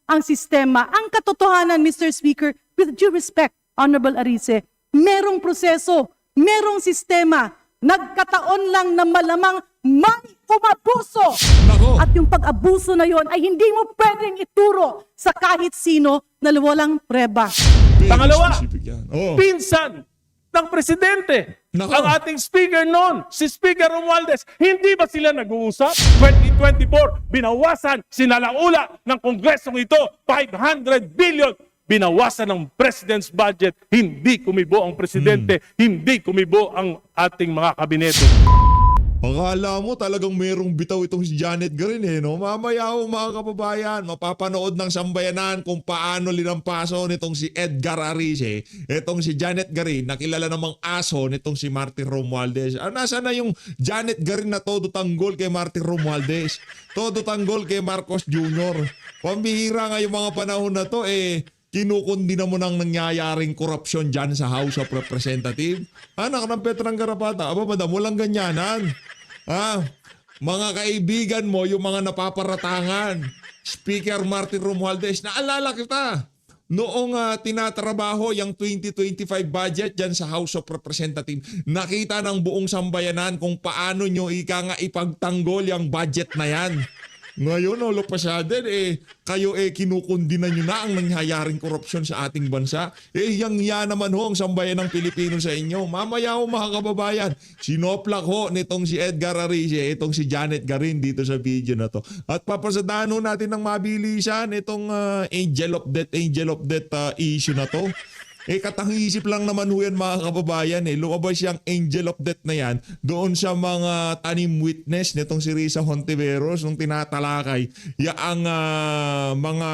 ang sistema. Ang katotohanan, Mr. Speaker, with due respect, Honorable Arice, merong proseso, merong sistema. Nagkataon lang na malamang may umabuso. Nako. At yung pag-abuso na yon ay hindi mo pwedeng ituro sa kahit sino na walang preba. Very Pangalawa, specific yan. Oo. pinsan ng presidente. Nako. Ang ating speaker noon, si Speaker Romualdez, hindi ba sila nag-uusap? 2024, binawasan, sinalaula ng kongresong ito, 500 billion. Binawasan ng president's budget, hindi kumibo ang presidente, hindi kumibo ang ating mga kabinete. Akala mo talagang merong bitaw itong si Janet Garin no? Mamaya ho mga kababayan, mapapanood ng sambayanan kung paano linampaso nitong si Edgar Arice, itong si Janet Garin, nakilala namang aso nitong si Martin Romualdez. Nasaan na yung Janet Garin na todo tanggol kay Martin Romualdez? Todo tanggol kay Marcos Jr. Pambihira nga yung mga panahon na to kinukundi na mo ng nangyayaring korupsyon dyan sa House of Representatives. Anak ng Petrang Garapata, aba madam, walang ganyanan. Mga kaibigan mo, yung mga napaparatangan. Speaker Martin Romualdez, naalala kita. Noong tinatrabaho yung 2025 budget dyan sa House of Representatives, nakita ng buong sambayanan kung paano nyo ika nga ipagtanggol yung budget na yan. Ngayon, pasadin, kayo kinukundinan nyo na ang nangyayaring korupsyon sa ating bansa. Yang naman ho ang sambayan ng Pilipino sa inyo. Mamaya ho mga kababayan, sinoplak ho nitong si Edgar Arice, itong si Janet Garin dito sa video na to. At papasadaan ho natin ng mabilisan itong angel of death issue na to. Katangisip lang naman ho yan mga kababayan. Lumabas yung angel of death na yan doon sa mga tanim witness nitong si Risa Hontiveros nung tinatalakay ang mga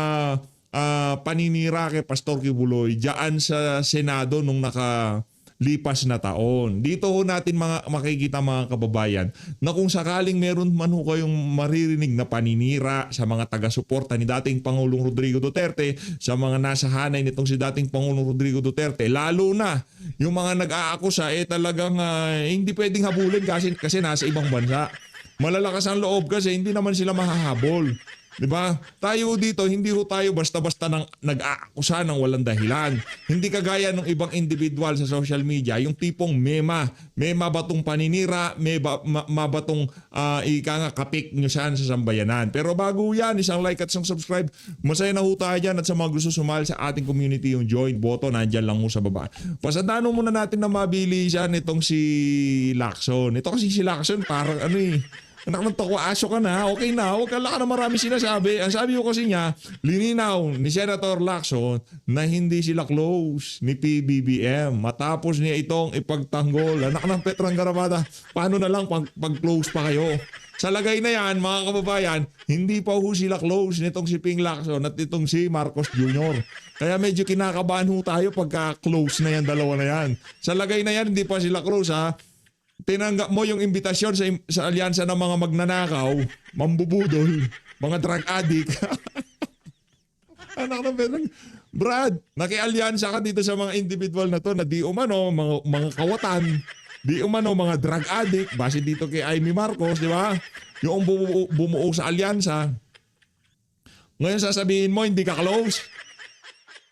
paninira kay Pastor Kibuloy diyan sa Senado nung nakalipas na taon. Dito ho natin makikita mga kababayan na kung sakaling meron man ho kayong maririnig na paninira sa mga taga-suporta ni dating Pangulong Rodrigo Duterte, sa mga nasa hanay nitong si dating Pangulong Rodrigo Duterte, lalo na yung mga nag-aakusa talagang hindi pwedeng habulin kasi nasa ibang bansa. Malalakas ang loob kasi hindi naman sila mahahabol. Diba? Tayo dito, hindi ho tayo basta-basta nag-aakusa ng walang dahilan. Hindi kagaya ng ibang individual sa social media, yung tipong mema ba tong paninira, mema ba tong kapik nyo saan sa sambayanan. Pero bago yan, isang like at isang subscribe, masaya na ho tayo dyan at sa mga gusto sumali sa ating community, yung join button, nandyan lang ho sa baba. Pasadano muna natin na mabilisan itong si Lacson. Ito kasi si Lacson, parang anak ng toko, aso ka na, okay na, huwag ka na marami sinasabi. Ang sabi ko kasi niya, lininaw ni Senator Lacson na hindi sila close ni PBBM. Matapos niya itong ipagtanggol. Anak ng Petrang Garapata, paano na lang pag-close pa kayo? Sa lagay na yan, mga kababayan, hindi pa ho sila close nitong si Ping Lacson at itong si Marcos Jr. Kaya medyo kinakabahan ho tayo pagka close na yan, dalawa na yan. Sa lagay na yan, hindi pa sila close ha. Tinanggap mo yung imbitasyon sa alyansa ng mga magnanakaw, mambubudol, mga drug addict. Anak ng Petrang, Brad, nakialyansa ka dito sa mga individual na to na di umano mga kawatan, di umano mga drug addict, base dito kay Amy Marcos, di ba? Yung bumuo sa alyansa. Ngayon sasabihin mo hindi ka close.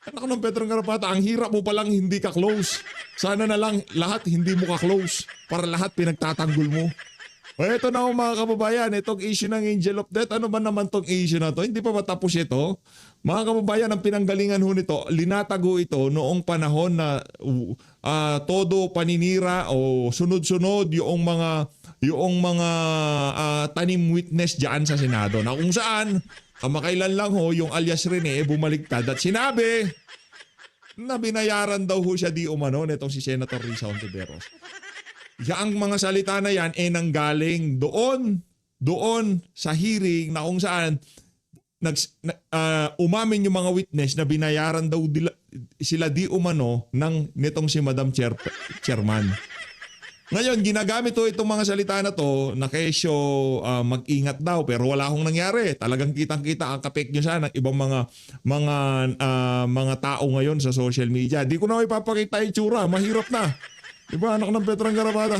Anak ng Petrang Garapata, ang hirap mo palang hindi ka close. Sana na lang lahat hindi mo ka close para lahat pinagtatanggol mo. Ito na mga kababayan, itong issue ng angel of death. Ano ba naman tong issue na to? Hindi pa ba tapos ito? Mga kababayan, ang pinanggalingan ho nito, linatago ito noong panahon na todo paninira o sunod-sunod yung mga tanim witness diyan sa Senado. Na kung saan, kamakailan lang ho, yung alias Rene bumaliktad at sinabi na binayaran daw ho siya di umano nitong si Senator Risa Hontiveros. Ang mga salita na yan nanggaling doon sa hearing na kung saan umamin yung mga witness na binayaran daw sila di umano nitong si Madam Chairman. Ngayon, ginagamit ho itong mga salita na to na kesyo mag-ingat daw pero wala akong nangyari. Talagang kitang-kita ang kapek nyo siya ng ibang mga tao ngayon sa social media. Di ko na ipapakita yung tsura. Mahirap na. Diba, anak ng Petrang Garapata?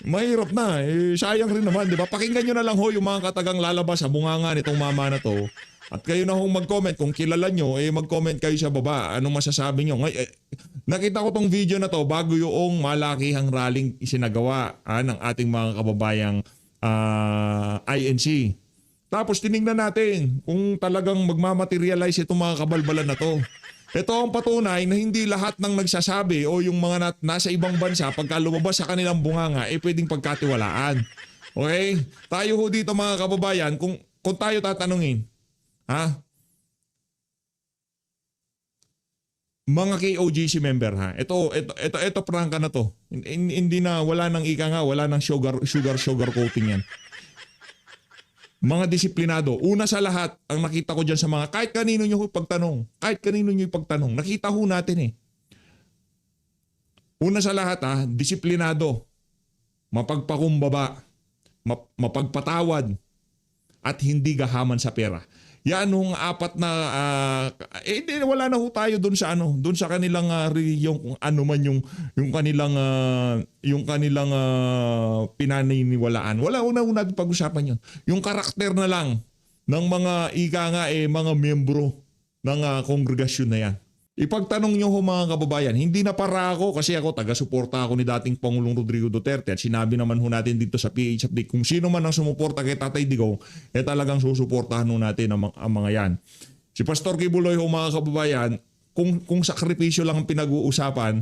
Mahirap na. Sayang rin naman, di ba? Pakinggan nyo na lang ho yung mga katagang lalabas sa bunganga nitong mama na to At kayo na hong mag-comment. Kung kilala nyo, mag-comment kayo sa baba. Anong masasabi nyo? Nakita ko tong video na to bago yung malakihang rallying isinagawa ng ating mga kababayang INC. Tapos tinignan natin kung talagang magmamaterialize itong mga kabalbalan na to. Ito ang patunay na hindi lahat ng nagsasabi o yung mga nasa ibang bansa pagka lumabas sa kanilang bunganga pwedeng pagkatiwalaan. Okay? Tayo ho dito mga kababayan, kung tayo tatanungin, mga KOGC member ito prangka na to. Hindi na, wala nang ika nga, wala nang sugar coating yan. Mga disiplinado, una sa lahat, ang nakita ko dyan sa mga, kahit kanino nyo ipagtanong, nakita ho natin Una sa lahat disiplinado, mapagpakumbaba, mapagpatawad, at hindi gahaman sa pera. Yan yung apat na wala na ho tayo doon sa kanilang religion, kung ano man yung kanilang pinaniniwalaan. Wala na natin pag-usapan yun. Yung karakter na lang ng mga mga membro ng kongregasyon na yan. Ipagtanong nyo ho mga kababayan, hindi na para ako kasi ako taga-suporta ako ni dating Pangulong Rodrigo Duterte at sinabi naman ho natin dito sa PH Update kung sino man ang sumuporta kay Tatay Digong, talagang susuportahan ho natin ang mga yan. Si Pastor Kibuloy ho mga kababayan, kung sakripisyo lang ang pinag-uusapan,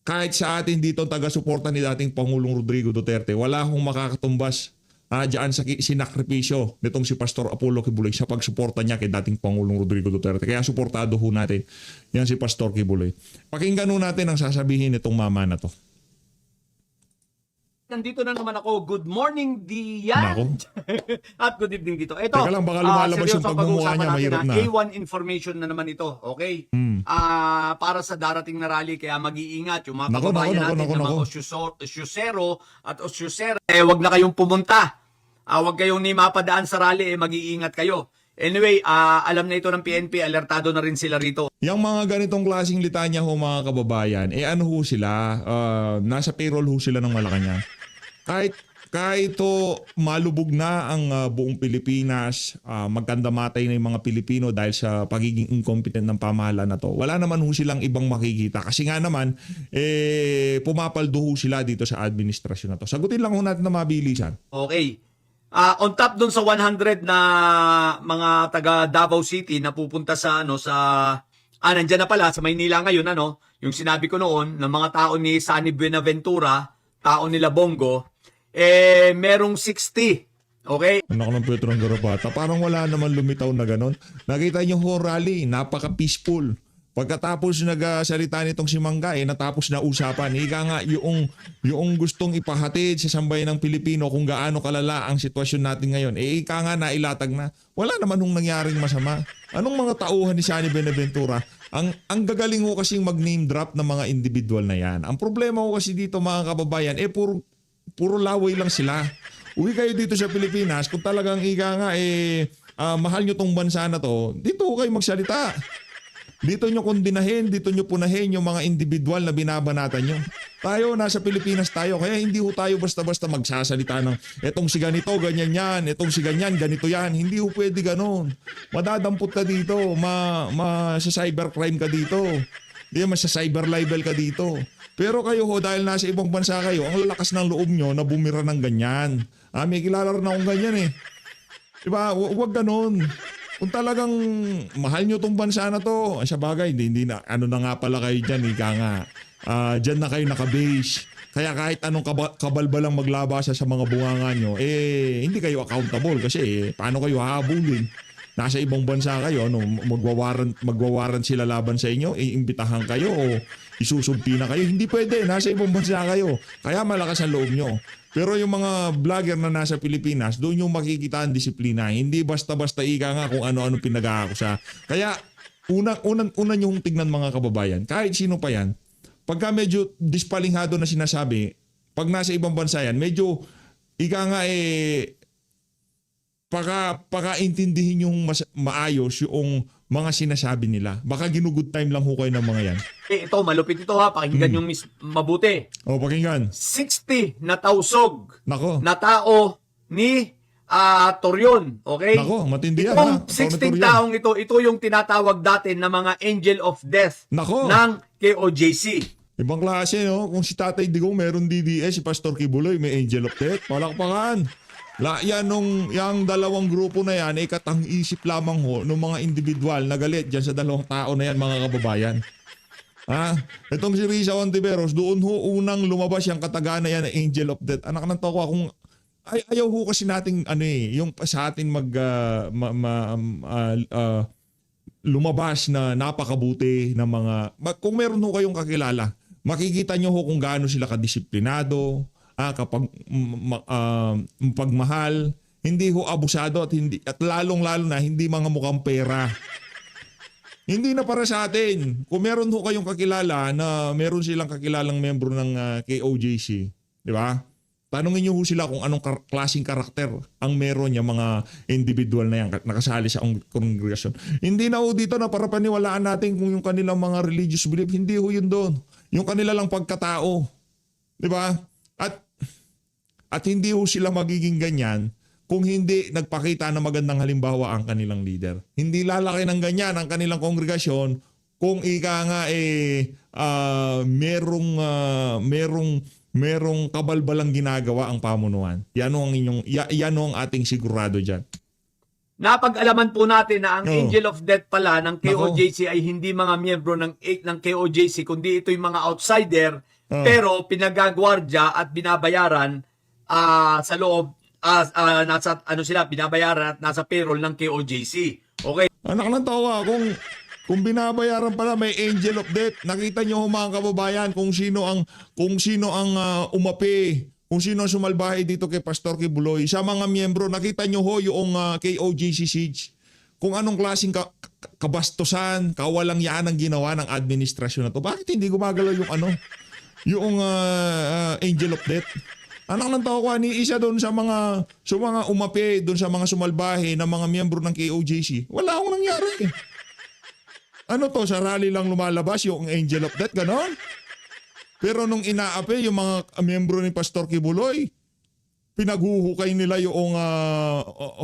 kahit sa atin dito taga-suporta ni dating Pangulong Rodrigo Duterte, wala hong makakatumbas diyan sa sinakripisyo nitong si Pastor Apollo Kibuloy sa pagsuporta niya kay dating Pangulong Rodrigo Duterte. Kaya suportado ho natin yan si Pastor Kibuloy. Pakinggan ho natin ang sasabihin nitong mama na to. Nandito na naman ako. Good morning, Dian. At good evening dito. Ito, Teka lang, baka lumalabas yung pagmumukha niya, mahirap na. A1 information na naman ito. Okay? Para sa darating na rally, kaya mag-iingat yung mga kababayan natin ng mga osyusero at osyusera. Wag na kayong pumunta. Wag kayong ni mapadaan sa rally, mag-iingat kayo. Anyway, alam na ito ng PNP, alertado na rin sila rito. Yung mga ganitong klaseng litanya ho mga kababayan, ano ho sila, nasa payroll ho sila ng Malacanang. Kahit malubog na ang buong Pilipinas, magkandamatay na yung mga Pilipino dahil sa pagiging incompetent ng pamahalaan na to. Wala naman ho silang ibang makikita. Kasi nga naman, pumapaldo ho sila dito sa administrasyon na to. Sagutin lang ho natin na mabilisan. Okay. On top dun sa 100 na mga taga Davao City na pupunta sa nandyan na pala sa Maynila ngayon yung sinabi ko noon ng mga tao ni Sunny Buenaventura, tao nila Bongo, merong 60. Okay? Anak ng Petro ng Garapata, parang wala naman lumitaw na ganon. Nakita niyo ho rally, napaka-peaceful. Pagkatapos nagsalita nitong si Mangga, natapos na usapan. Ika nga yung gustong ipahatid sa sambayan ng Pilipino kung gaano kalala ang sitwasyon natin ngayon. Ika nga nailatag na. Wala naman nung nangyaring masama. Anong mga tauhan ni Sunny Buenaventura? Ang gagaling ho kasing mag-name drop ng mga individual na yan. Ang problema ho kasi dito mga kababayan, puro laway lang sila. Uwi kayo dito sa Pilipinas, kung talagang ika nga mahal nyo tong bansa na to, dito kayo magsalita. Dito nyo kondinahin, dito nyo punahin yung mga individual na binabanatan nyo. Tayo, nasa Pilipinas tayo, kaya hindi ho tayo basta-basta magsasalita ng etong si ganito, ganyan yan, etong si ganyan, ganito yan. Hindi ho pwede ganon. Madadampot ka dito, sa cybercrime ka dito. Sa cyber libel ka dito. Pero kayo ho, dahil nasa ibang bansa kayo, ang lalakas ng loob nyo na bumira ng ganyan. May kilala rin akong ganyan Diba? Huwag ganon. Kung talagang mahal nyo tong bansa na to, sa bagay, hindi na, na nga pala kayo dyan, ika nga. Dyan na kayo nakabase. Kaya kahit anong kabalbalang maglabasa sa mga bunganga nyo, hindi kayo accountable kasi paano kayo hahabulin? Nasa ibang bansa kayo, magwawaran sila laban sa inyo, iimbitahan kayo o isusumpi na kayo. Hindi pwede, nasa ibang bansa kayo. Kaya malakas ang loob nyo. Pero yung mga vlogger na nasa Pilipinas, doon yung makikita ang disiplina. Hindi basta-basta ika nga kung ano-ano pinag-aakusa. Kaya una yung tignan mga kababayan, kahit sino pa yan, pagka medyo dispalinghado na sinasabi, pag nasa ibang bansa yan, medyo ika nga paka-intindihin yung maayos yung mga sinasabi nila. Baka ginugood time lang ho kayo ng mga yan. Ito, malupit ito pakinggan yung mabuti. Pakinggan. 60 na tausog Nako. na tao ni Torreon, okay? Nako, matindi yan, Itong ha? 16 Torreon. taong ito yung tinatawag dati na mga angel of death Nako. ng KOJC. Ibang klase, no? Kung si Tatay Digong meron DDS, si Pastor Kibuloy may Angel of Death, palakpakan. Yung dalawang grupo na yan, katang isip lamang ho ng mga individual na galit dyan sa dalawang tao na yan, mga kababayan. Itong si Risa Ontiveros, doon ho unang lumabas yung kataga na yan na Angel of Death. Anak ng toko, kung ayaw ho kasi nating yung sa atin lumabas na napakabuti ng mga kung meron ho kayong kakilala, makikita nyo ho kung gaano sila kadisiplinado, kapag pagmahal, hindi ho abusado at lalong-lalo na hindi mga mukhang pera. Hindi na para sa atin. Kung meron ho kayong kakilala na meron silang kakilalang membro ng KOJC, di ba? Tanungin niyo ho sila kung anong klaseng karakter ang meron yung mga individual na yan nakasali sa kongregasyon. Hindi na ho dito na para paniwalaan natin kung yung kanilang mga religious belief, hindi ho yun doon. Yung kanila lang pagkatao. Di ba? At hindi ho sila magiging ganyan kung hindi nagpakita na magandang halimbawa ang kanilang leader. Hindi lalaki ng ganyan ang kanilang kongregasyon kung merong kabalbalang ginagawa ang pamunuan. Yan ang ating sigurado dyan. Napag-alaman po natin na ang Oo. Angel of Death pala ng KOJC ay hindi mga miyembro ng KOJC, kundi ito yung mga outsider, pero pinagagwardya at binabayaran sa loob, nasa binabayaran at nasa payroll ng KOJC. Okay? Anak ng tawa, kung binabayaran pala may Angel of Death, nakita nyo ho mga kababayan kung sino ang umapi, kung sino ang sumalbahe dito kay Pastor Kibuloy. Sa mga miyembro, nakita nyo ho yung KOJC siege. Kung anong klaseng kabastusan, kawalang yaan ang ginawa ng administrasyon na to. Bakit hindi gumagalaw yung Angel of Death? Anak ng tao ko, ni isa doon sa mga umapi, doon sa mga sumalbahe na mga miyembro ng KOJC. Wala akong nangyari. Ano to, sa rally lang lumalabas yung Angel of Death, ganon? Pero nung inaapi yung mga miyembro ni Pastor Kibuloy, pinaghuhukay nila yung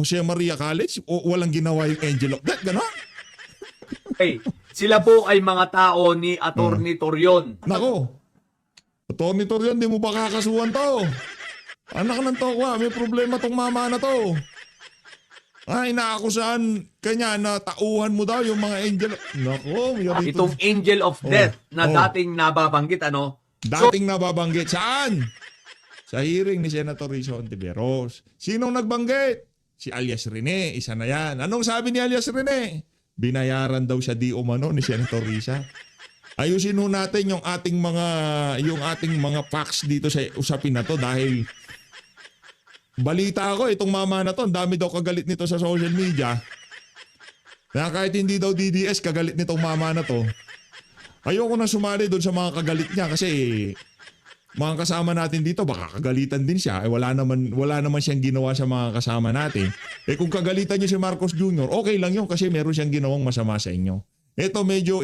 Jose Maria College, o walang ginawa yung Angel of Death, ganon? Okay. Sila po ay mga tao ni Attorney Torreon. Nako, Attorney Torreon, di mo ba kakasuhan to? Anak ng tokwa, may problema tong mama na to. Inaakusahan kanya na tauhan mo daw yung mga angel. Nako, Itong Angel of Death na dating nababanggit, dating nababanggit. Saan? Sa hearing ni Senator Risa Ontiveros. Sinong nagbanggit? Si alias Rene, isa na yan. Anong sabi ni alias Rene? Binayaran daw siya di umano ni Senator Risa. Ayusin ho natin yung ating mga facts dito sa usapin na to dahil balita ako itong mama na to, ang dami daw kagalit nito sa social media. Na kahit hindi daw DDS, kagalit nitong mama na to. Ayoko na sumali doon sa mga kagalit niya kasi mga kasama natin dito, baka kagalitan din siya. Wala naman siyang ginawa sa mga kasama natin. Kung kagalitan niyo si Marcos Jr., okay lang yun kasi meron siyang ginawang masama sa inyo. Ito medyo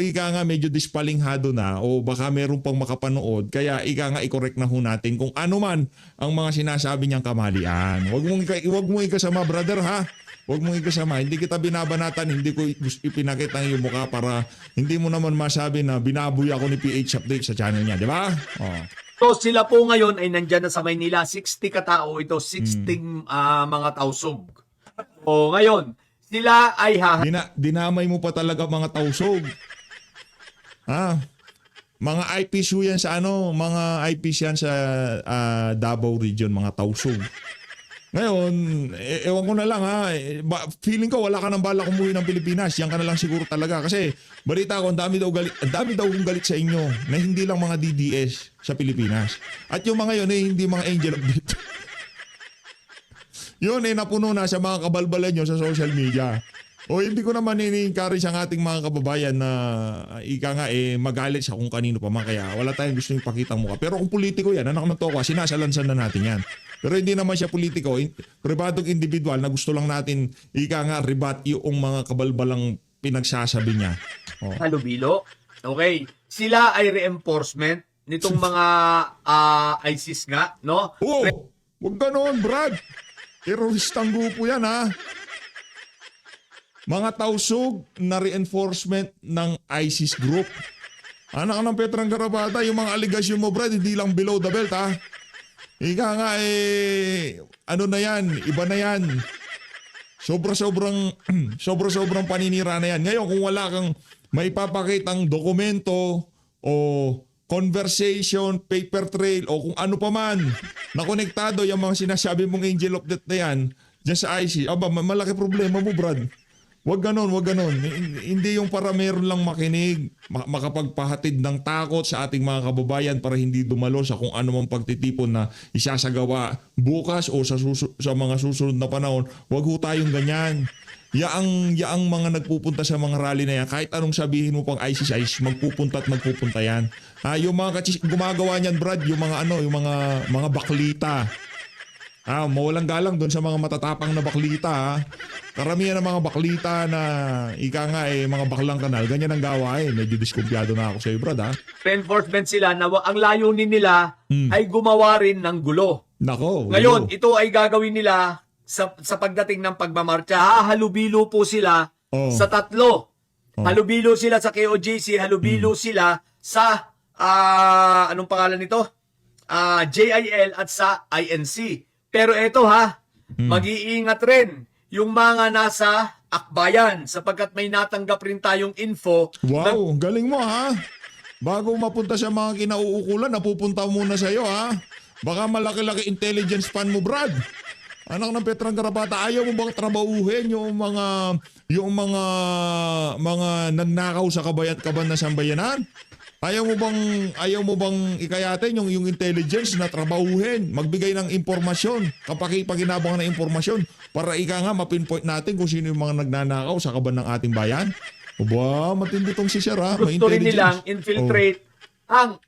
dispalinghado na o baka meron pang makapanood. Kaya i-correct na ho natin kung ano man ang mga sinasabi niyang kamalian. Huwag mong ikasama, brother, ha? Huwag mong ikasama. Hindi kita binabanatan, hindi ko ipinakita ang iyong mukha para hindi mo naman masabi na binabuy ako ni PH Update sa channel niya, di ba? Oh. So sila po ngayon ay nandyan na sa Maynila, 60 katao ito, 60 mga tausog. O ngayon, sila ay Dinamay mo pa talaga mga tausog. Mga IPs yan sa mga IPs yan sa Davao region, mga tausog. Ngayon, ewan ko na lang feeling ko wala ka nang balak umuwi ng Pilipinas. Yan ka na lang siguro talaga kasi balita ko ang dami daw kong galit sa inyo na hindi lang mga DDS sa Pilipinas. At yung mga yun hindi mga Angel of Death. Yun napuno na sa mga kabalbalan nyo sa social media. O hindi ko naman ini-encourage ang ating mga kababayan na magalit sa kung kanino pa man. Kaya wala tayong gusto ipakita ang mukha. Pero kung politiko yan, anak ng tokwa, sinasalansan na natin yan. Pero hindi naman siya politiko, pribadong individual na gusto lang natin rebat yung mga kabalbalang pinagsasabi niya. halubilo. Okay. Sila ay reinforcement nitong mga ISIS nga, no? Wag ganon, Brad. Teroristang grupo yan, ha? Mga tausog na reinforcement ng ISIS group. Anak ng Petrang Garabata, yung mga aligasyon mo, Brad, hindi lang below the belt, ha? Ika nga, ano na yan, iba na yan. Sobra-sobrang paninira na yan. Ngayon, kung wala kang maipapakitang dokumento o conversation, paper trail o kung ano pa man na konektado yung mga sinasabi mong angel of death na yan dyan sa IC, malaki problema mo, Brad. Wag ganon. Hindi yung para meron lang makinig, makapagpahatid ng takot sa ating mga kababayan para hindi dumalo sa kung ano mang pagtitipon na isasagawa bukas o sa mga susunod na panahon. Wag ho tayong ganyan. Yaang mga nagpupunta sa mga rally na yan, kahit anong sabihin mo pang ISIS, magpupunta yan. Yung mga gumagawa niyan, Brad, yung mga baklita. Mawalang galang doon sa mga matatapang na baklita. Karamihan ng mga baklita na mga baklang kanal, ganyan ang gawain. Medyo diskumpiyado na ako sa iyo, Brad, ha? Reinforcement sila na ang layunin nila ay gumawa rin ng gulo. Nako. Ngayon, ito ay gagawin nila sa pagdating ng pagmamarcha. Halubilo po sila sa tatlo. Halubilo sila sa KOJC, halubilo sila sa anong pangalan nito? JIL at sa INC. Pero eto mag-iingat rin yung mga nasa akbayan sapagkat may natanggap rin tayong info. Wow, galing mo, ha? Bago mapunta sa mga kinauukulan, napupunta muna sa iyo, ha? Baka malaki-laki intelligence fan mo, Brad. Anak ng Petrang Garabata, ayaw mo bang trabahuhin yung mga nagnakaw sa kaban na sambayanan? Ayaw mo bang ikayatin yung intelligence na trabahuhin, magbigay ng impormasyon, kapag-paginabang ng impormasyon para mapinpoint natin kung sino yung mga nagnanakaw sa kaban ng ating bayan? Aba, matindi tong si Sir, ha? May Gusto rin nilang intelligence. infiltrate ang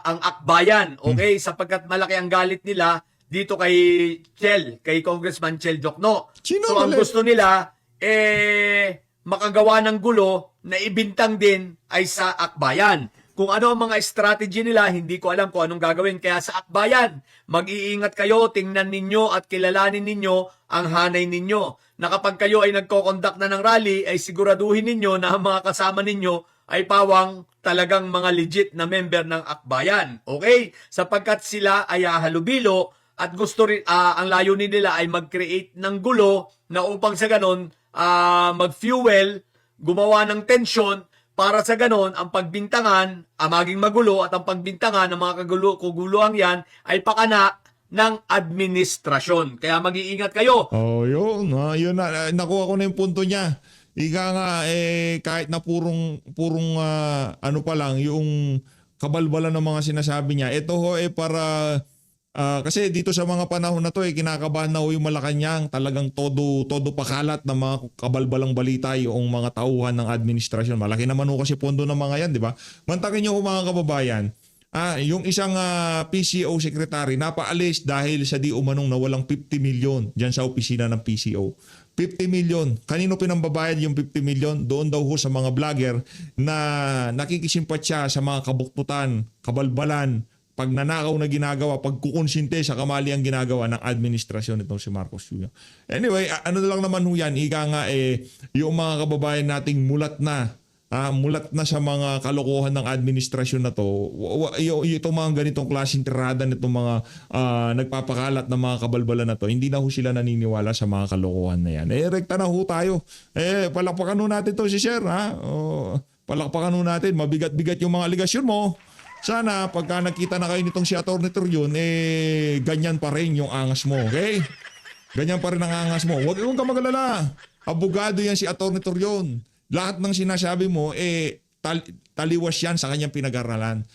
ang akbayan, okay? Sapagkat malaki ang galit nila dito kay Congressman Chel Jokno. Sino So ang galit? gusto nila makagawa ng gulo na ibintang din ay sa akbayan. Kung ano ang mga strategy nila, hindi ko alam kung anong gagawin. Kaya sa akbayan, mag-iingat kayo, tingnan ninyo at kilalanin ninyo ang hanay ninyo. Na kapag kayo ay nagko-conduct na ng rally, ay siguraduhin ninyo na ang mga kasama ninyo ay pawang talagang mga legit na member ng akbayan. Okay? Sapagkat sila ay halubilo at gusto rin, ang layunin nila ay mag-create ng gulo na upang sa ganon, mag-fuel, gumawa ng tension para sa ganon ang pagbintangan maging magulo at ang pagbintangan ng mga kaguluhan yan ay pakana ng administrasyon. Kaya mag-iingat kayo. Yun. Yun na. Nakuha ko na yung punto niya. Ika nga, kahit na purong ano pa lang, yung kabalbalan ng mga sinasabi niya. Ito para... kasi dito sa mga panahon na to kinakabahan na yung Malacanang, talagang todo pakalat ng mga kabalbalang balita yung mga tauhan ng administrasyon. Malaki naman kasi pondo ng mga yan, di ba? Mantakin niyo mga kababayan, yung isang PCO secretary napaalis dahil sa di umanong nawalang 50 million dyan sa opisina ng PCO. 50 million. Kanino pinambabayad yung 50 million? Doon daw ho sa mga vlogger na nakikisimpat siya sa mga kabuktutan, kabalbalan, pagnanakaw na ginagawa, pagkukonsinte sa kamali ang ginagawa ng administrasyon nitong si Marcos Jr. Anyway, ano na lang naman ho yan, yung mga kababayan nating mulat na sa mga kalokohan ng administrasyon na to, itong mga ganitong klaseng tirada nitong mga nagpapakalat ng mga kabalbalan na to, hindi na ho sila naniniwala sa mga kalokohan na yan. Rekta na ho tayo. Palakpakan ho natin to si Sir, ha? Palakpakan ho natin, mabigat-bigat yung mga aligasyon mo. Sana pagka nakita na kayo nitong si Atty. Torion, ganyan pa rin yung angas mo, okay? Ganyan pa rin ang angas mo. Huwag ka magalala. Abogado yan si Atty. Torion. Lahat ng sinasabi mo, taliwas yan sa kanyang pinag-aralan.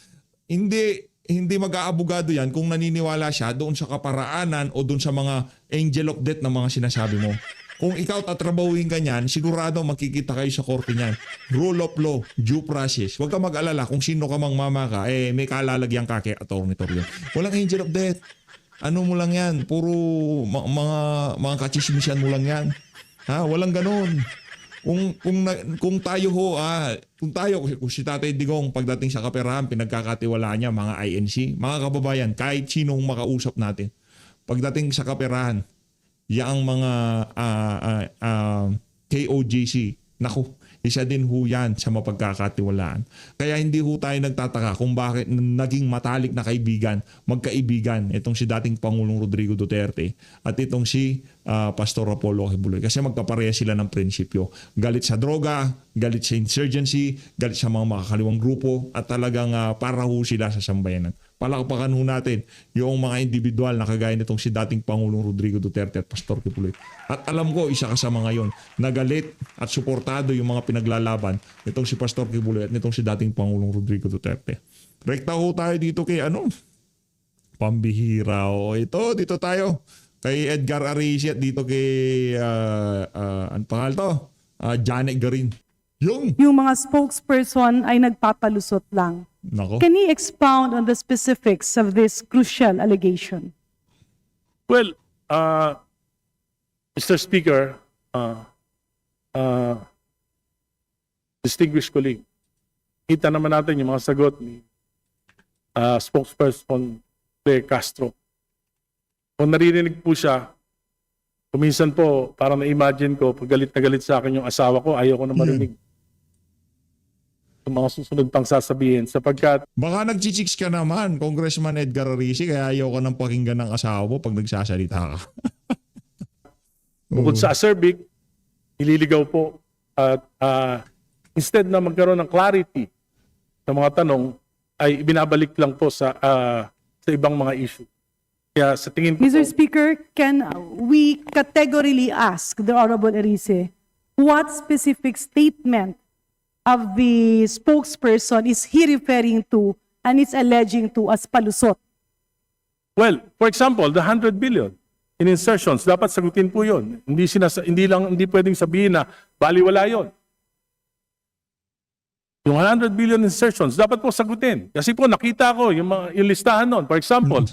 Hindi mag-aabogado yan kung naniniwala siya doon sa kaparaanan o doon sa mga angel of death na mga sinasabi mo. Kung ikaw tatrabahuin ka niyan, sigurado makikita kayo sa korte niyan. Rule of law, due process. Huwag ka mag-alala kung sino ka mang mama ka, may kalalagyan ka kay Atty. Torion. Walang angel of death. Ano mo lang yan? Puro mga kachismisan mo lang yan. Walang ganon. Kung tayo ho, kung si Tatay Digong pagdating sa kaperahan, pinagkakatiwalaan niya mga INC, mga kababayan, kahit sinong makausap natin, pagdating sa kaperahan, yang mga KOJC, naku, isa din ho yan sa mapagkakatiwalaan. Kaya hindi ho tayo nagtataka kung bakit naging matalik na kaibigan, magkaibigan, itong si dating Pangulong Rodrigo Duterte at itong si Pastor Apollo Kibuloy. Kasi magkapareha sila ng prinsipyo. Galit sa droga, galit sa insurgency, galit sa mga makakaliwang grupo, at talagang para ho sila sa sambayanan. Palakpakan ho natin yung mga individual na kagaya nitong si dating Pangulong Rodrigo Duterte at Pastor Kibuloy. At alam ko, isa ka sa mga yon, nagalit at suportado yung mga pinaglalaban nitong si Pastor Kibuloy at nitong si dating Pangulong Rodrigo Duterte. Rekta ho tayo dito kay pambihira. O ito, dito tayo kay Edgar Arici at dito kay ano pangal to? Janet Garin. Yung mga spokesperson ay nagpapalusot lang. Nako. Can you expound on the specifics of this crucial allegation? Well, Mr. Speaker, distinguished colleague, kita naman natin yung mga sagot ni spokesperson De Castro. Kung naririnig po siya, kuminsan po, parang na-imagine ko, pag galit na galit sa akin yung asawa ko, ayaw ko na marinig. Yung mga susunod pang sasabihin, sapagkat Baka nagchichicks ka naman, Congressman Edgar Arici, kaya ayaw ka ng pakinggan ng asawa mo pag nagsasalita ka. bukod sa acerbic, nililigaw po at instead na magkaroon ng clarity sa mga tanong, ay ibinabalik lang po sa ibang mga issue. Kaya sa tingin ko Mr. po, Speaker, can we categorically ask the Honorable Arici what specific statement of the spokesperson is he referring to and is alleging to as palusot? well, for example, the 100 billion in insertions, dapat sagutin po yun. Hindi pwedeng sabihin na baliwala yun. Yung 100 billion insertions, dapat po sagutin. Kasi po nakita ko yung listahan nun. For example,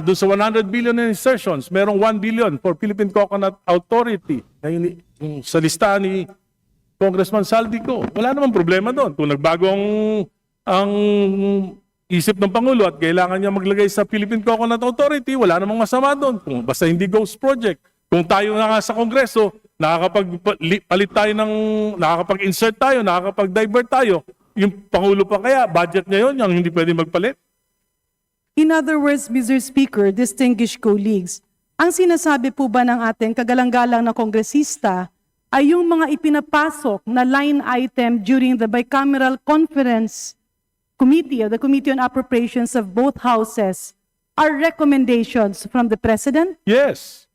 doon sa 100 billion in insertions, merong 1 billion for Philippine Coconut Authority. Na yung sa listahan ni Congressman Saldico. Wala namang problema doon. Kung nagbago ang isip ng Pangulo at kailangan niya maglagay sa Philippine Coconut Authority, wala namang masama doon. Kung basta hindi ghost project. Kung tayo na nga sa Kongreso, nakakapag-palit tayo nakakapag-insert tayo, nakakapag-divert tayo, yung Pangulo pa kaya, budget niya yun, yung hindi pwede magpalit. In other words, Mr. Speaker, distinguished colleagues, ang sinasabi po ba ng ating kagalang-galang na kongresista ay yung mga ipinapasok na line item during the bicameral conference committee or the Committee on Appropriations of both houses are recommendations from the President? Yes.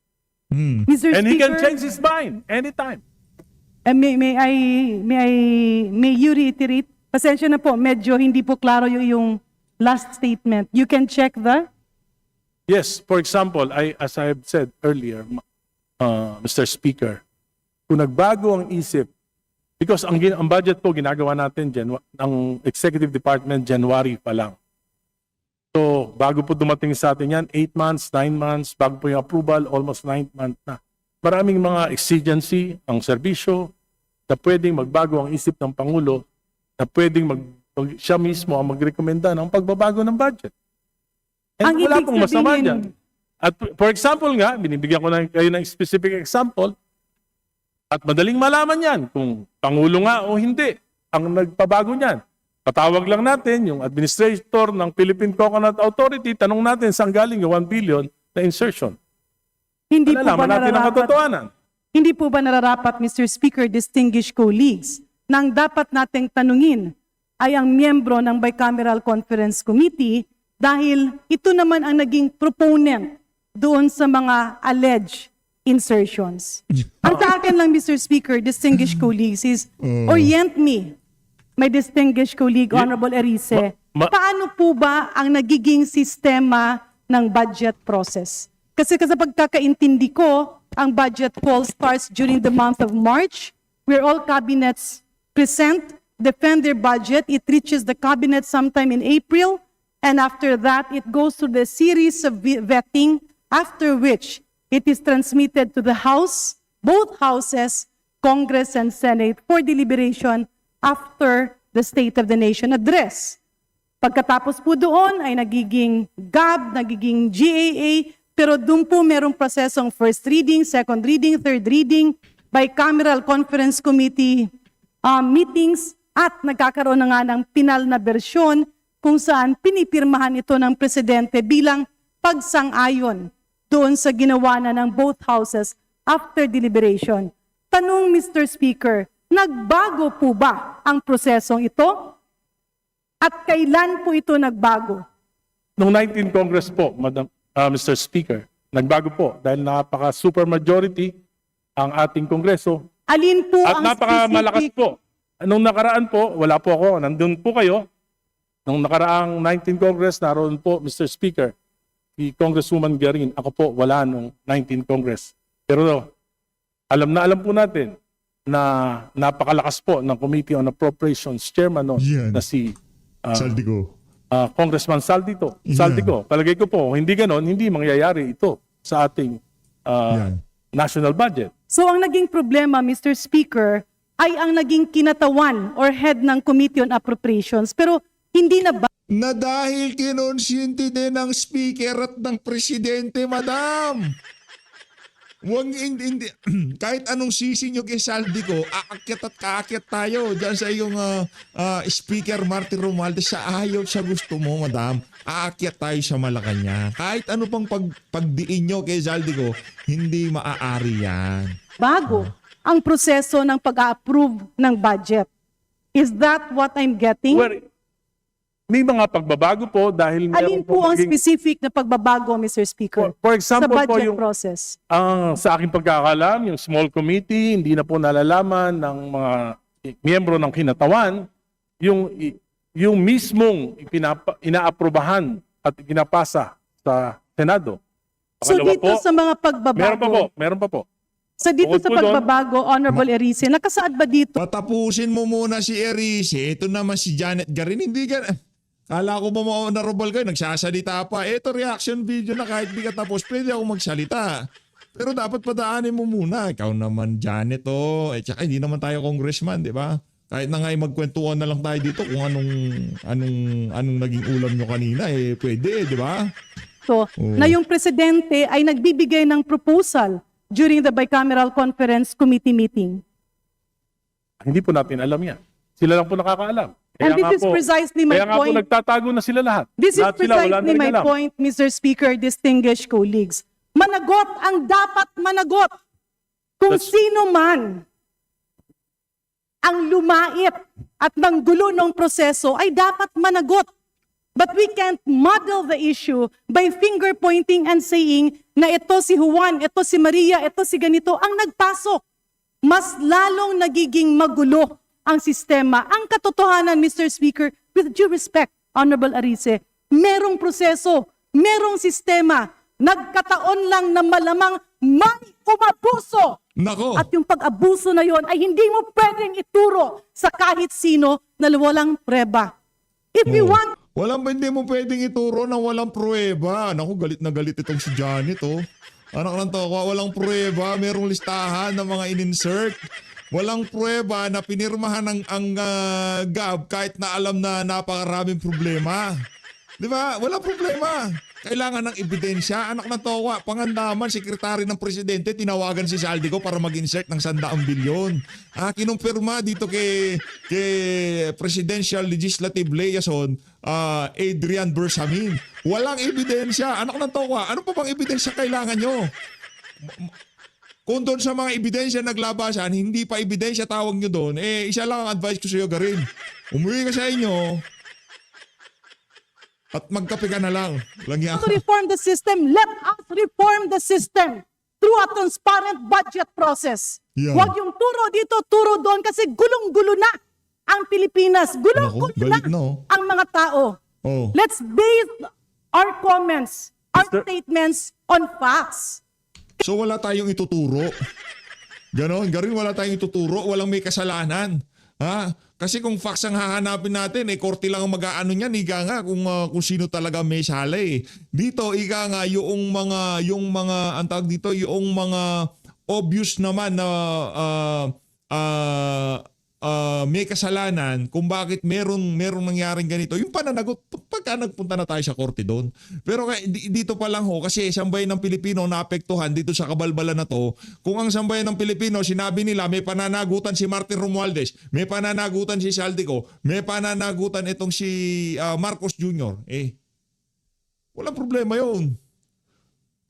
Mr. And he can Speaker, change his mind anytime. may you reiterate? Pasensya na po, medyo hindi po klaro yung last statement. You can check the... Yes, for example, as I have said earlier, Mr. Speaker, kung nagbago ang isip, because ang budget po ginagawa natin ng Executive Department January pa lang. So, bago po dumating sa atin yan, 8 months, 9 months, bago po yung approval, almost 9 months na. Maraming mga exigency, ang serbisyo, na pwedeng magbago ang isip ng Pangulo, na pwedeng siya mismo ang magrekomenda ng pagbabago ng budget. And Ang wala ibig pong masama sabihin- dyan. At for example nga, binibigyan ko na kayo ng specific example, at madaling malaman yan kung Pangulo nga o hindi ang nagpabago niyan. Patawag lang natin yung administrator ng Philippine Coconut Authority, tanong natin saan galing yung 1 billion na insertion. Hindi po ba Malalaman natin ang nararapat? katotohanan. Hindi po ba nararapat, Mr. Speaker, distinguished colleagues, na ang dapat nating tanungin ay ang miyembro ng Bicameral Conference Committee dahil ito naman ang naging proponent doon sa mga alleged insertions. Ang sa akin lang, Mr. Speaker, distinguished colleagues, is orient me, my distinguished colleague, Honorable Arici, paano po ba ang nagiging sistema ng budget process? Kasi sa pagkakaintindi ko, ang budget call starts during the month of March, where all cabinets present, defend their budget. It reaches the cabinet sometime in April, and after that, it goes through the series of vetting, after which it is transmitted to the House, both houses, Congress and Senate, for deliberation after the State of the Nation address. Pagkatapos po doon ay nagiging GAB, nagiging GAA, Pero doon po merong prosesong first reading, second reading, third reading, bicameral conference committee meetings, at nagkakaroon na nga ng pinal na bersyon kung saan pinipirmahan ito ng presidente bilang pagsang-ayon doon sa ginawa na ng both houses after deliberation. Tanong, Mr. Speaker, nagbago po ba ang prosesong ito? At kailan po ito nagbago? Noong 19 Congress po, Mr. Speaker, nagbago po dahil napaka-super majority ang ating Kongreso Alin po at ang napaka-malakas specific? po. Nung nakaraan po, wala po ako, nandun po kayo. Nung nakaraang 19 Congress, naroon po, Mr. Speaker, si Congresswoman Garin, ako po, wala nung 19 Congress. Pero alam po natin na napakalakas po ng Committee on Appropriations Chairman noon Yan. na si Saldico. Congressman Saldico. Yeah. Saldico. Palagay ko po, hindi ganon, hindi mangyayari ito sa ating Yan. national budget. So ang naging problema, Mr. Speaker, ay ang naging kinatawan or head ng Committee on Appropriations. Pero hindi na ba Na dahil kinonsyente din ng speaker at ng presidente, madam. Hindi, kahit anong sisi nyo kay Saldico, aakyat at kaakyat tayo dyan sa iyong speaker Martin Romualdez sa ayaw sa gusto mo, madam. Aakyat tayo sa Malacanang. Kahit ano pang pagdiin nyo kay Saldico, hindi maaari yan. bago ang proseso ng pag-approve ng budget? Is that what I'm getting? Well, may mga pagbabago po dahil Alin meron po ang naging- specific na pagbabago, Mr. Speaker, For sa example po budget yung process? sa aking pagkakalam, yung small committee, hindi na po nalalaman ng mga miyembro ng kinatawan yung mismong inaaprubahan at pinapasa sa Senado. So Pangalawa dito sa mga pagbabago, meron pa po. sa dito Bukod sa po doon, pagbabago, Honorable Erice, nakasaad ba dito? Patapusin mo muna si Erice. Ito naman si Janet Garin. Hindi ka... Kala ko ba ma-honorable kayo, nagsasalita pa. Ito reaction video na kahit di ka tapos, pwede ako magsalita. Pero dapat padaanin mo muna. Ikaw naman, Janet, oh. Tsaka hindi naman tayo congressman, di ba? Kahit na nga magkwentuhan na lang tayo dito kung anong naging ulam nyo kanina, pwede, di ba? Na yung presidente ay nagbibigay ng proposal during the bicameral conference committee meeting. Hindi po natin alam yan. Sila lang po nakakaalam. And this is precisely my kaya nga po point. nagtatago na sila lahat. This is Lahat sila, wala na precisely rin my alam. point, Mr. Speaker, distinguished colleagues. Managot ang dapat managot. Kung That's- sino man ang lumait at nanggulo ng proseso ay dapat managot. But we can't muddle the issue by finger pointing and saying na ito si Juan, ito si Maria, ito si ganito ang nagpasok. Mas lalong nagiging magulo ang sistema. Ang katotohanan, Mr. Speaker, with due respect, Honorable Arice, merong proseso, merong sistema, nagkataon lang na malamang may umabuso. Nako. At yung pag-abuso na yon ay hindi mo pwedeng ituro sa kahit sino na walang preba. If you want, Hindi mo pwedeng ituro na walang pruweba. Naku, galit na galit itong si Janet, oh. Anak ng toko, walang pruweba. Merong listahan ng mga in-insert. Walang pruweba na pinirmahan ang GAB kahit na alam na napakaraming problema. Di ba? Walang problema. Kailangan ng ebidensya. Anak ng towa, pangandaman, sekretary ng presidente, tinawagan si Saldico para mag-insert ng 100 bilyon. Kinumpirma dito kay Presidential Legislative Liaison, Adrian Bersamin. Walang ebidensya. Anak ng towa, ano pa bang ebidensya kailangan nyo? Kung doon sa mga ebidensya naglabasan, hindi pa ebidensya tawag nyo doon, isa lang ang advice ko sa iyo, Garin. Umuwi ka sa inyo, at magkape ka na lang. Lang yan. to reform the system, let us reform the system through a transparent budget process. Yeah. Huwag yung turo dito, turo doon kasi gulong-gulo na ang Pilipinas. Gulong-gulo Naku, galit na na, oh. ang mga tao. Oh. Let's base our comments, our Mr. statements on facts. So wala tayong ituturo. Ganon, Garin, wala tayong ituturo. Walang may kasalanan. Kasi kung facts ang hahanapin natin, korte lang ang mag-aano niyan, ika nga kung sino talaga may sala eh. Dito, ika nga, yung mga, ang tawag dito, yung mga obvious naman na may kasalanan kung bakit merong nangyaring ganito. Yung pananagot, pagka nagpunta na tayo sa korte doon. Pero dito pa lang ho, kasi sambayan ng Pilipino naapektuhan dito sa kabalbalan na to. Kung ang sambayan ng Pilipino, sinabi nila may pananagutan si Martin Romualdez, may pananagutan si Saldico, may pananagutan itong si Marcos Jr. Walang problema yun.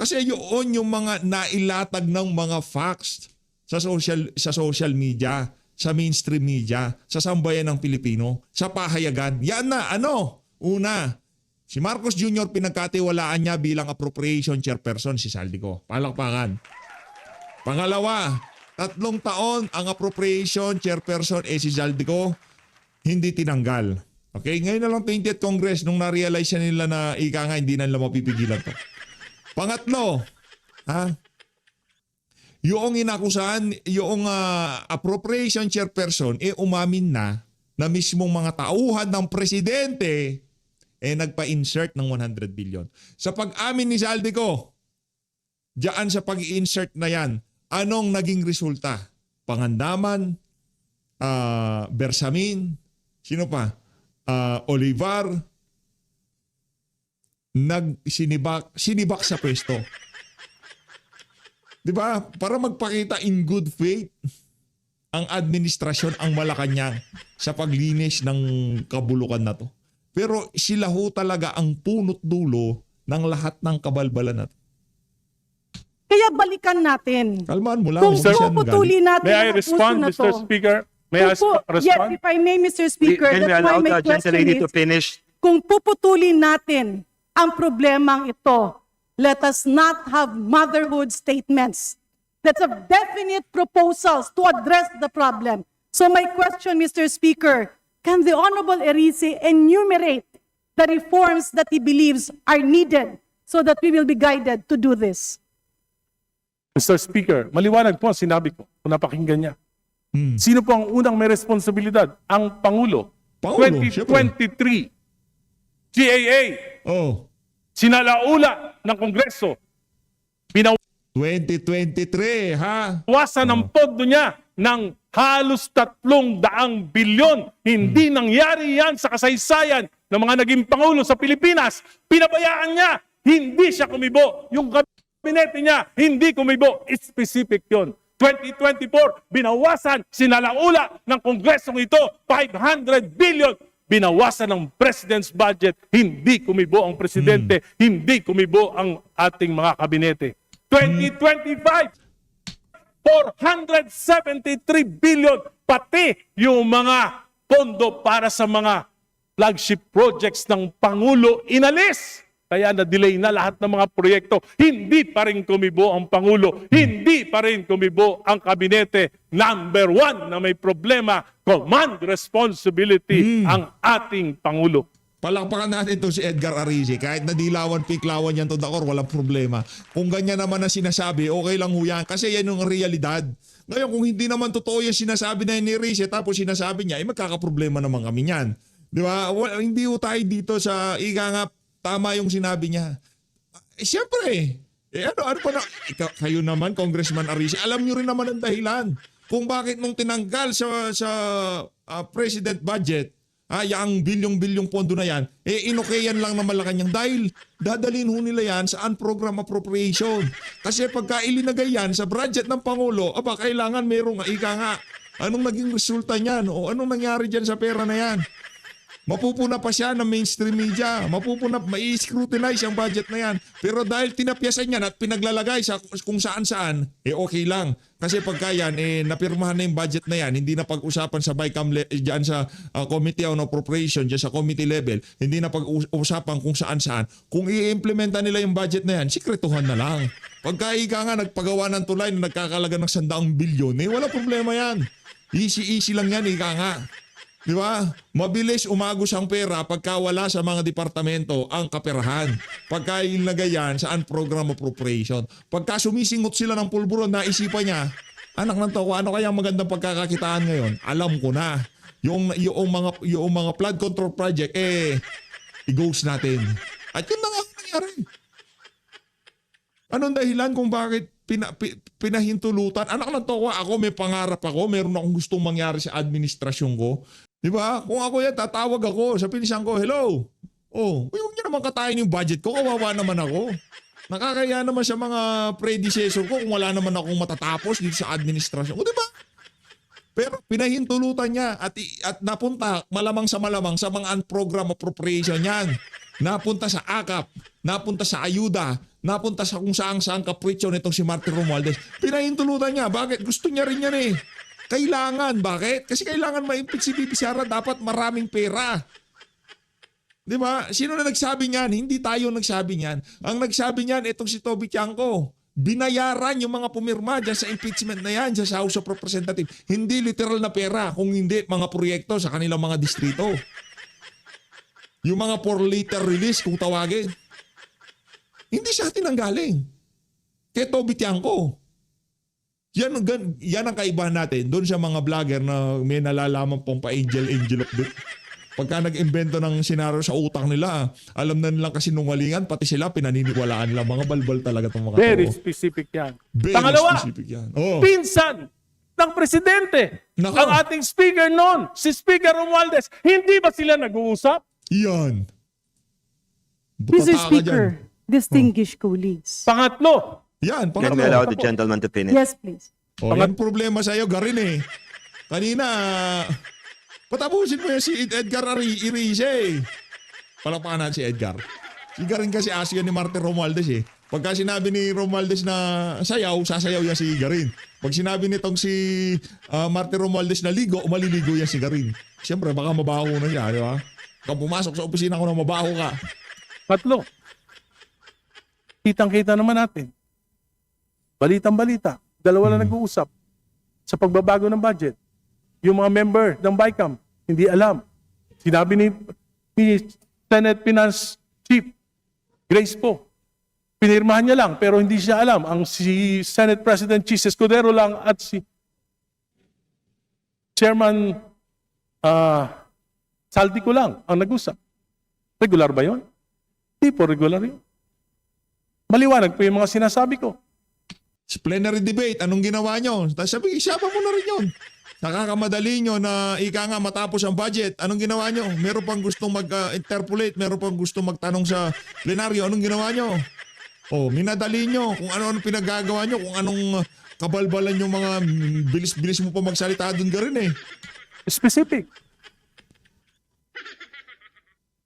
Kasi yun yung mga nailatag ng mga facts sa social media, sa mainstream media, sa sambayan ng Pilipino, sa pahayagan. Yan na, una, si Marcos Jr. pinagkatiwalaan niya bilang appropriation chairperson si Saldico. Palakpakan. Pangalawa, 3 taon ang appropriation chairperson si Saldico, hindi tinanggal. Okay, ngayon na lang 20th Congress nung na-realize nila na hindi na nila mapipigilan to. Pangatlo, yung inakusahan, yung appropriation chairperson, umamin na mismong mga tauhan ng presidente, nagpa-insert ng 100 billion. Sa pag-amin ni Saldico, diyan sa pag-i-insert na yan, anong naging resulta? Pangandaman, Bersamin, sino pa? Olivar, sinibak sa pwesto. Diba? Para magpakita in good faith ang administrasyon ang Malacanang sa paglinis ng kabulukan na to. Pero sila ho talaga ang punot dulo ng lahat ng kabalbalan na to. Kaya balikan natin. Kalmaan mo lang. Kung Huwag siya puputuli natin May I ang respond, puso na Mr. to. Speaker? May I Yes, respond? if I may, Mr. Speaker, Can we that's why allow my the question gentlelady is, to finish? kung puputulin natin ang problemang ito, let us not have motherhood statements. That's a definite proposals to address the problem. So my question, Mr. Speaker, can the Honorable Erice enumerate the reforms that he believes are needed so that we will be guided to do this? Mr. Speaker, maliwanag po ang sinabi ko kung napakinggan niya. Sino po ang unang may responsibilidad? Ang Pangulo. Pangulo, 2023, GAA, sinalaula ng Kongreso, 2023, ha? binawasan ng pondo niya ng halos 300 bilyon. Hindi nangyari yan sa kasaysayan ng mga naging Pangulo sa Pilipinas. Pinabayaan niya, hindi siya kumibo. Yung kabinete niya, hindi kumibo. Specific yun. 2024, binawasan, sinalaula ng Kongresong ito, 500 billion. Binawasan ng President's budget, hindi kumibo ang Presidente, hindi kumibo ang ating mga kabinete. 2025, 473 billion, pati yung mga pondo para sa mga flagship projects ng Pangulo inalis. Kaya na-delay na lahat ng mga proyekto. Hindi pa rin kumibo ang Pangulo. Hindi pa rin kumibo ang kabinete. Number 1 na may problema, command responsibility ang ating Pangulo. Palakpakan natin itong si Edgar Arize. Kahit nadilawan, piklawan yan to dakor, walang problema. Kung ganyan naman na sinasabi, okay lang ho yan. Kasi yan yung realidad. Ngayon, kung hindi naman totoo yung sinasabi na ni Arize, tapos sinasabi niya, magkakaproblema naman kami niyan. Di ba? Hindi ho tayo dito sa nga tama yung sinabi niya. Siyempre, ano pa na, kayo naman, Congressman Arize, alam nyo rin naman ang dahilan kung bakit nung tinanggal sa President budget, yung bilyong-bilyong pondo na yan, inokayan lang na Malacanang dahil dadalhin ho nila yan sa unprogram appropriation. Kasi pagka ilinagay yan sa budget ng Pangulo, kailangan merong anong naging resulta niyan o anong nangyari dyan sa pera na yan. Mapupuna pa siya ng mainstream media. Mai-scrutinize ang budget na yan. Pero dahil tinapyasan yan at pinaglalagay sa kung saan-saan, okay lang. Kasi pagka yan, napirmahan na yung budget na yan, hindi na pag-usapan sa BICAM dyan sa Committee on Appropriation, dyan sa committee level, hindi na pag-usapan kung saan-saan. Kung i-implementa nila yung budget na yan, sikretuhan na lang. Pagka nagpagawa ng tulay na nagkakalaga ng 100 bilyon, wala problema yan. Easy lang yan, Di ba? Mabilis umagos ang pera pagka wala sa mga departamento ang kaperahan. Pagka ilagay yan sa unprogram appropriation. Pagka sumisingot sila ng pulburon, naisipan niya, anak ng tao, ano kaya magandang pagkakakitaan ngayon? Alam ko na. Yung mga flood control project, i-ghost natin. At yun na nga nangyari. Anong dahilan kung bakit pinahintulutan. Anak ng towa, ako may pangarap ako, meron akong gustong mangyari sa administrasyon ko. Di ba? Kung ako yan, tatawag ako sa pinsan ko, hello. Oh, huwag niyo naman katayin yung budget ko, kawawa naman ako. Nakakaya naman sa mga predecessor ko kung wala naman akong matatapos dito sa administrasyon ko, di ba? Pero pinahintulutan niya at napunta malamang sa mga unprogram appropriation yan. Napunta sa AKAP, napunta sa ayuda, napunta sa kung saan kapritsyo nitong si Martin Romualdez. Pinahintulutan niya. Bakit? Gusto niya rin yan eh. Kailangan. Bakit? Kasi kailangan ma-impeach si Bibi Sara. Dapat maraming pera. Di ba? Sino na nagsabi niyan? Hindi tayo nagsabi niyan. Ang nagsabi niyan, itong si Toby Tiangco. Binayaran yung mga pumirma dyan sa impeachment na yan sa House of Representatives. Hindi literal na pera. Kung hindi, mga proyekto sa kanilang mga distrito. Yung mga 4-liter release kung tawagin. Hindi sa atin ang galing. Kay Toby Tiangco. Yan ang kaibahan natin doon sa mga vlogger na may nalalaman pong pa-angel of death. Pagka nag-imbento ng senaryo sa utak nila, alam na nilang kasinungalingan, pati sila pinaniniwalaan nila. Mga balbal talaga itong mga Very tao. specific yan. Very Pangalawa, specific yan. Oh. pinsan ng presidente. Nako. Ang ating speaker noon, si Speaker Romualdez. Hindi ba sila nag-uusap? Yan. Mr. Butata ka Speaker, dyan. distinguished colleagues. Pangatlo, Yan, Let me pangatlo. allow the gentleman to finish. Yes, please. Oh, yan problema sa'yo, Garin eh. Kanina, patapusin mo yan si Edgar Irize. Palakpakan natin si Edgar. Si Garin kasi aso yan ni Martin Romualdez eh. Pagka sinabi ni Romualdez na sayaw, sasayaw yan si Garin. Pag sinabi nitong si Martin Romualdez na ligo, maliligo yan si Garin. Siyempre, baka mabaho na siya, di ba? Kung pumasok sa opisina ko na mabaho ka. tatlo. Kitang-kita naman natin. Balitang-balita. Dalawa lang nag-uusap sa pagbabago ng budget. Yung mga member ng BICAM, hindi alam. Sinabi ni Senate Finance Chief Grace po, pinirmahan niya lang pero hindi siya alam. Ang si Senate President Chis Escudero lang at si Chairman Saldico lang ang nag-usap. Regular ba yun? Hindi po regular yun. Maliwanag po yung mga sinasabi ko. Sa plenary debate, anong ginawa nyo? Tapos sabi, isama mo na rin yun. Nakakamadali nyo na ika nga matapos ang budget. Anong ginawa nyo? Meron pang gustong mag-interpolate, meron pang gustong magtanong sa plenaryo. Anong ginawa nyo? Oh, minadali nyo kung ano-ano pinagagawa nyo, kung anong kabalbalan yung mga bilis-bilis mo pa magsalita doon ka rin eh. Specific.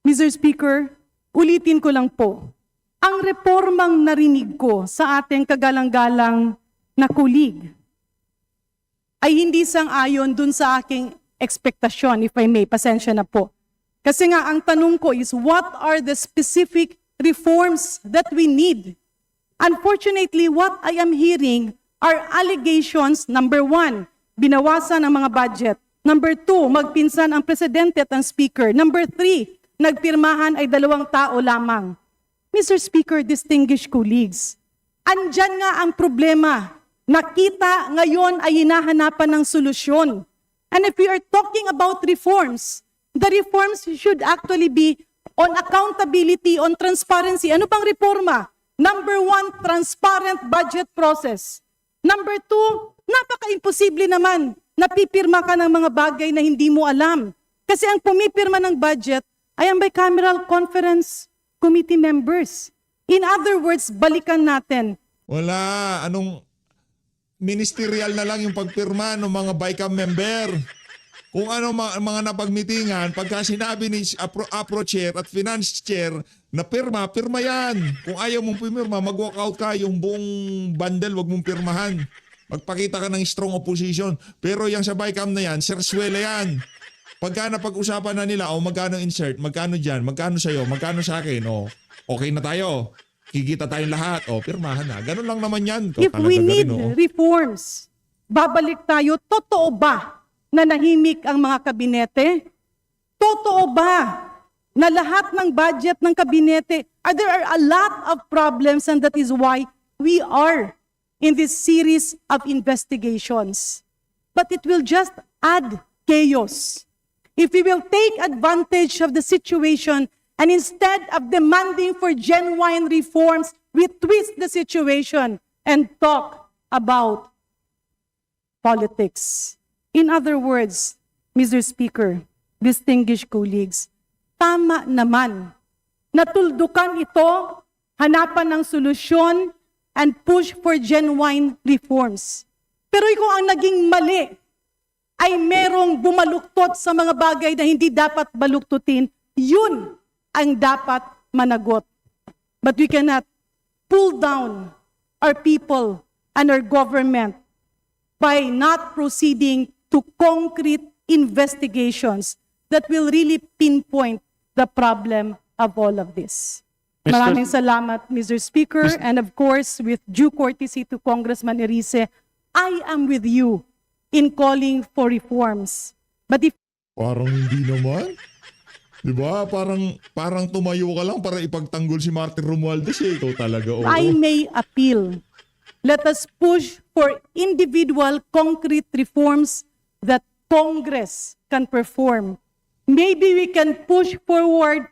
Mr. Speaker, ulitin ko lang po. Ang reformang narinig ko sa ating kagalang-galang na kulig ay hindi sang-ayon dun sa aking ekspektasyon, if I may, pasensya na po. Kasi nga, ang tanong ko is, what are the specific reforms that we need? Unfortunately, what I am hearing are allegations, number 1, binawasan ang mga budget. Number 2, magpinsan ang presidente at ang speaker. Number 3, nagpirmahan ay 2 tao lamang. Mr. Speaker, distinguished colleagues, andyan nga ang problema. Nakita ngayon ay hinahanapan ng solusyon. And if we are talking about reforms, the reforms should actually be on accountability, on transparency. Ano pang reforma? Number 1, transparent budget process. Number 2, napaka-imposible naman na pipirma ka ng mga bagay na hindi mo alam. Kasi ang pumipirma ng budget ay ang bicameral conference committee members. In other words, balikan natin. Wala. Anong ministerial na lang yung pagpirma ng mga BICAM member. Kung ano mga napagmitingan, pagka sinabi ni APRO chair at finance chair na pirma, pirma yan. Kung ayaw mong pumirma, mag-walk out ka, yung buong bundle, wag mong pirmahan. Magpakita ka ng strong opposition. Pero yung sa BICAM na yan, serswela yan. Pagka napag-usapan na nila, magkano insert, magkano dyan, magkano sa'yo, magkano sa akin, okay na tayo. Kikita tayong lahat, pirmahan na. Ganun lang naman yan. If we need reforms, babalik tayo, totoo ba na nahimik ang mga kabinete? Totoo ba na lahat ng budget ng kabinete, there are a lot of problems and that is why we are in this series of investigations. But it will just add chaos. If we will take advantage of the situation and instead of demanding for genuine reforms, we twist the situation and talk about politics. In other words, Mr. Speaker, distinguished colleagues, tama naman. Natuldukan ito, hanapan ng solusyon, and push for genuine reforms. Pero kung ang naging mali ay merong bumaluktot sa mga bagay na hindi dapat baluktutin, yun ang dapat managot. But we cannot pull down our people and our government by not proceeding to concrete investigations that will really pinpoint the problem of all of this. Mr. Maraming salamat, Mr. Speaker, and of course, with due courtesy to Congressman Erice, I am with you in calling for reforms. But if Parang hindi naman. Di ba? Parang tumayo ka lang para ipagtanggol si Martin Romualdez eh. Ikaw talaga, oo. I may appeal, let us push for individual concrete reforms that Congress can perform. Maybe we can push forward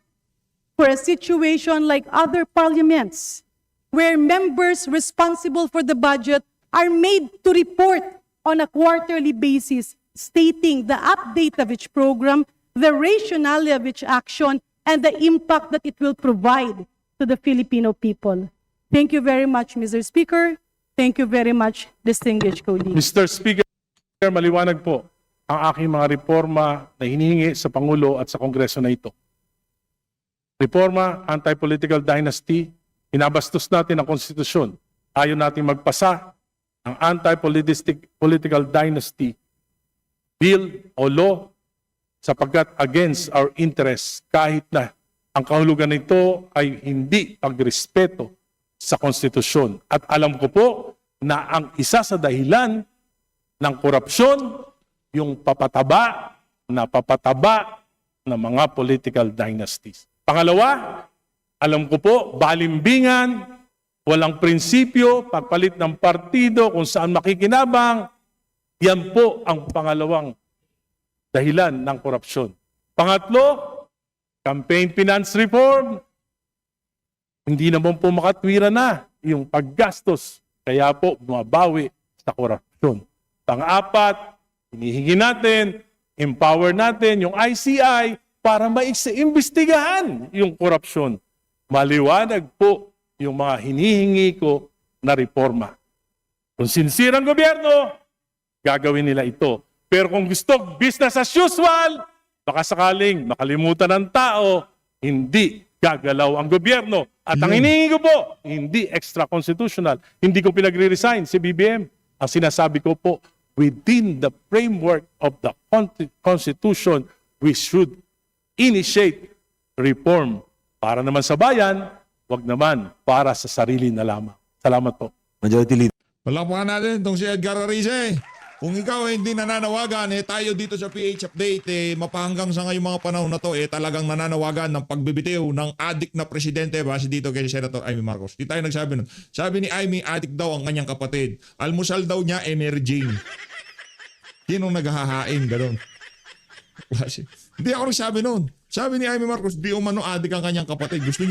for a situation like other parliaments, where members responsible for the budget are made to report on a quarterly basis, stating the update of each program, the rationale of each action, and the impact that it will provide to the Filipino people. Thank you very much, Mr. Speaker. Thank you very much, distinguished colleagues. Mr. Speaker, maliwanag po ang aking mga reforma na hinihingi sa Pangulo at sa Kongreso na ito. Reforma, anti-political dynasty, inabastos natin ang konstitusyon. Ayaw natin magpasa ng anti-political dynasty bill o law sapagkat against our interests kahit na ang kahulugan nito ay hindi pagrespeto sa konstitusyon. At alam ko po na ang isa sa dahilan ng korupsyon, yung papataba ng mga political dynasties. Pangalawa, alam ko po, balimbingan, walang prinsipyo, pagpalit ng partido kung saan makikinabang, yan po ang pangalawang dahilan ng korupsyon. Pangatlo, campaign finance reform, hindi naman po makatwira na yung paggastos, kaya po bumabawi sa korupsyon. Pang-apat, hinihingi natin, empower natin yung ICI para maimbestigahan yung korupsyon. Maliwanag po yung mga hinihingi ko na reforma. Kung sincere ang gobyerno, gagawin nila ito. Pero kung gusto business as usual, baka sakaling makalimutan ng tao, hindi gagalaw ang gobyerno. At ang hinihingi ko po, hindi extra-constitutional. Hindi ko pinagre-resign si BBM. Ang sinasabi ko po, within the framework of the Constitution, we should initiate reform para naman sa bayan, wag naman para sa sarili na lamang. Salamat po. Majority Leader. Palakpakan natin itong si Edgar Arice. Kung ikaw hindi nananawagan, tayo dito sa PH Update, mapahanggang sa ngayong mga panahon na to, talagang nananawagan ng pagbibitiw ng adik na presidente base dito kay Senator Amy Marcos. Di tayo nagsabi nun. Sabi ni Amy, adik daw ang kanyang kapatid. Almusal daw niya, Mary Jane. Sinong naghahain, gano'n. Hindi ako nagsabi nun. Sabi ni Amy Marcos, di umano adik ang kanyang kapatid. Gusto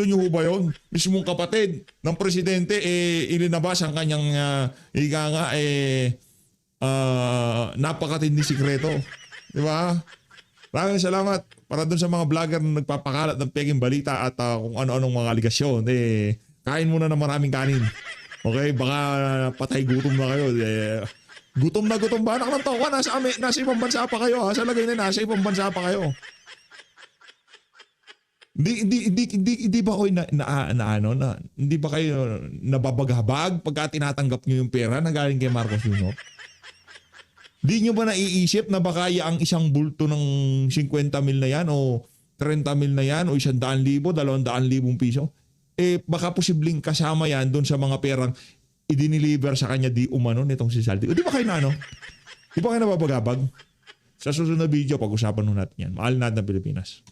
nyo ho ba yun? Mismong kapatid ng presidente, ilinabas ang kanyang napakatindi sikreto. Di ba? Maraming salamat para dun sa mga vlogger na nagpapakalat ng peking balita at kung ano-anong mga aligasyon. Kain muna ng maraming kanin. Okay? Baka patay gutom na kayo. Gutom na gutom ba? Anak ng tao ka, nasa ibang bansa pa kayo. Ha? Sa lagay na nasa ibang bansa pa kayo. Hindi ba kayo hindi ba kayo nababaghabag pagka tinatanggap niyo yung pera na galing kay Marcos Jr.? Di nyo ba naiisip na baka ang isang bulto ng 50 mil na yan o 30 mil na yan o 100,000, 200,000 piso? Baka posibleng kasama yan doon sa mga perang idiniliver sa kanya di umano nitong si Saldi. O di ba kayo Di ba kayo nababagabag? Sa susunod na video, pag-usapan natin yan. Mahal natin ang Pilipinas.